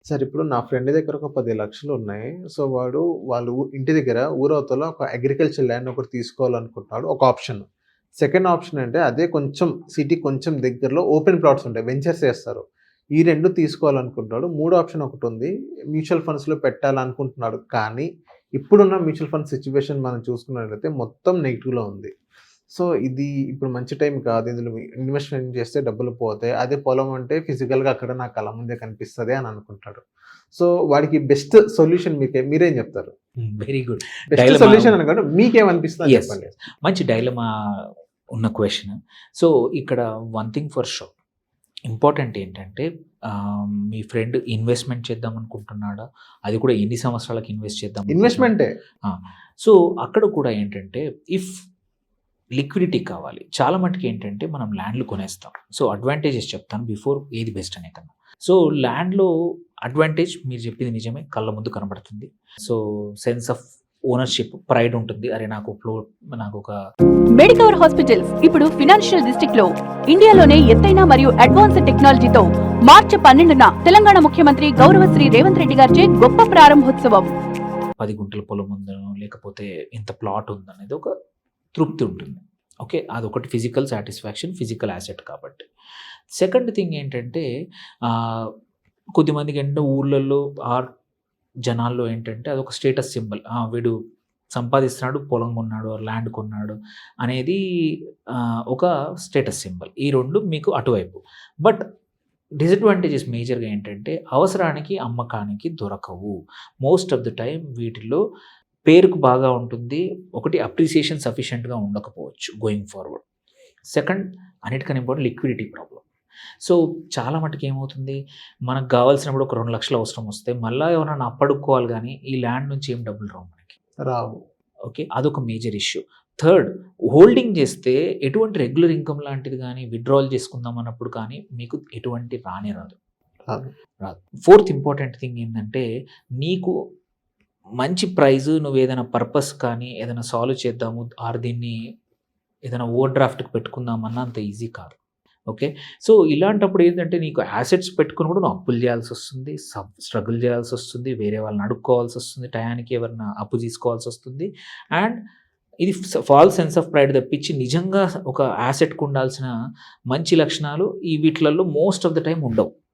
Sir ఇప్పుడు నా friend దగ్గర ఒక 10,00,000 ఉన్నాయి. సో, వాళ్ళు ఇంటి దగ్గర ఊరవతల ఒక అగ్రికల్చర్ ల్యాండ్ ఒకటి తీసుకోవాలనుకుంటున్నాడు. ఒక ఆప్షన్. సెకండ్ ఆప్షన్ అంటే అదే కొంచెం సిటీకి కొంచెం దగ్గరలో ఓపెన్ ప్లాట్స్ ఉంటాయి. వెంచర్స్ ఏస్తారు. ఈ 2 తీసుకోవాలనుకుంటున్నాడు. మూడో ఆప్షన్ ఒకటుంది. మ్యూచువల్ ఫండ్స్‌లో పెట్టాలనుకుంటున్నాడు. కానీ ఇప్పుడున్న మ్యూచువల్ ఫండ్ సిట్యుయేషన్ మనం చూసుకున్నట్లయితే మొత్తం నెగెటివ్‌లో ఉంది. సో, ఇది ఇప్పుడు మంచి టైం కాదు. ఇందులో ఇన్వెస్ట్‌మెంట్ చేస్తే డబ్బులు పోతాయి. అదే పొలం అంటే ఫిజికల్‌గా అక్కడ నా కళ్ళ ముందే కనిపిస్తది అని అనుకుంటాడు. సో, వాడికి బెస్ట్ సొల్యూషన్ మీరేం చెప్తారు? Very good. Best dilemma solution అనగానే మీకేమనిపిస్తది యెస్. చెప్పండి? మంచి డైలమా ఉన్న క్వెషన్. సో, ఇక్కడ one thing for sure. Important ఏంటంటే మీ ఫ్రెండ్ ఇన్వెస్ట్‌మెంట్ చేద్దాం అనుకుంటున్నాడా? అది కూడా ఎన్ని సంవత్సరాలకి ఇన్వెస్ట్ చేద్దాం అనుకుంటున్నాడు? ఇన్వెస్ట్‌మెంటే. ఆ! సో, అక్కడ కూడా ఏంటంటే ఇఫ్ లిక్విడిటీ కావాలి. చాలా మటుకు ఏంటంటే మనం ల్యాండ్‌లు కొనేస్తాం. సో, అడ్వాంటేజెస్ చెప్తాను బిఫోర్ ఏది బెస్ట్ అనే కన్నా. సో, ల్యాండ్‌లో అడ్వాంటేజ్ మీరు చెప్పింది నిజమే. కళ్ళ ముందు కనబడుతుంది. So, sense of ownership, pride ఉంటుంది. అరే నాకొక మెడికవర్ హాస్పిటల్స్ ఇప్పుడు ఫినాన్షియల్ డిస్ట్రిక్ట్ లో ఇండియాలోనే ఎత్తైన మరియు అడ్వాన్స్డ్ టెక్నాలజీతో మార్చి 12న తెలంగాణ ముఖ్యమంత్రి గౌరవశ్రీ రేవంత్ రెడ్డి గారిచే గొప్ప ప్రారంభోత్సవం. 10 గుంటల పొలం ఉందనో, లేకపోతే ఇంత ప్లాట్ ఉందనేది ఒక తృప్తి ఉంటుంది. ఓకే. అదొకటి ఫిజికల్ సాటిస్ఫాక్షన్, ఫిజికల్ యాసెట్ కాబట్టి. సెకండ్ థింగ్ ఏంటంటే కొద్దిమందికి ఏంటంటే ఊర్లలో జనాల్లో ఏంటంటే అదొక స్టేటస్ సింబల్. వీడు సంపాదిస్తున్నాడు, పొలం కొన్నాడు, ల్యాండ్ కొన్నాడు అనేది ఒక స్టేటస్ సింబల్. ఈ 2 మీకు అటువైపు. బట్ డిసడ్వాంటేజెస్ మేజర్‌గా ఏంటంటే అవసరానికి, అమ్మకానికి దొరకవు. మోస్ట్ ఆఫ్ ద టైమ్ వీటిల్లో పేరుకు బాగా ఉంటుంది. ఒకటి అప్రిసియేషన్ సఫిషియెంట్‌గా ఉండకపోవచ్చు గోయింగ్ ఫార్వర్డ్. సెకండ్ అన్నిటికన్నా ఇంపార్టెంట్ లిక్విడిటీ ప్రాబ్లమ్. సో, చాలా మటుకు ఏమవుతుంది, మనకు కావాల్సినప్పుడు ఒక 2,00,000 అవసరం వస్తే మళ్ళా ఎవరైనా అప్పడుక్కోవాలి గానీ ఈ ల్యాండ్ నుంచి ఏం డబ్బులు రావు మనకి. రావు. ఓకే. అదొక మేజర్ ఇష్యూ. థర్డ్, హోల్డింగ్ చేస్తే ఎటువంటి రెగ్యులర్ ఇన్‌కమ్ లాంటిది గానీ, విత్‌డ్రావల్ చేసుకుందాం అన్నప్పుడు కానీ మీకు ఎటువంటి రానే రాదు. రాదు. ఫోర్త్ ఇంపార్టెంట్ థింగ్ ఏందంటే నీకు మంచి ప్రైజ్ నువ్వేదైనా పర్పస్ కానీ ఏదైనా సాల్వ్ చేద్దాము దీన్ని ఏదైనా ఓవర్ డ్రాఫ్ట్‌కి పెట్టుకుందామన్నా అంత ఈజీ కాదు. ఓకే. సో, ఇలాంటప్పుడు ఏంటంటే నీకు యాసెట్స్ పెట్టుకొని కూడా నువ్వు అప్పులు చేయాల్సొస్తుంది. స్ట్రగుల్ చేయాల్సొస్తుంది. వేరే వాళ్ళని అడుక్కోవాల్సొస్తుంది. టయానికి ఎవరిన అప్పు తీసుకోవాల్సొస్తుంది. అండ్ ఇది ఫాల్స్ సెన్స్ ఆఫ్ ప్రైడ్ తప్పించి నిజంగా ఒక యాసెట్‌కి ఉండాల్సిన మంచి లక్షణాలు వీటిలలో మోస్ట్ ఆఫ్ ద టైమ్ ఉండవు.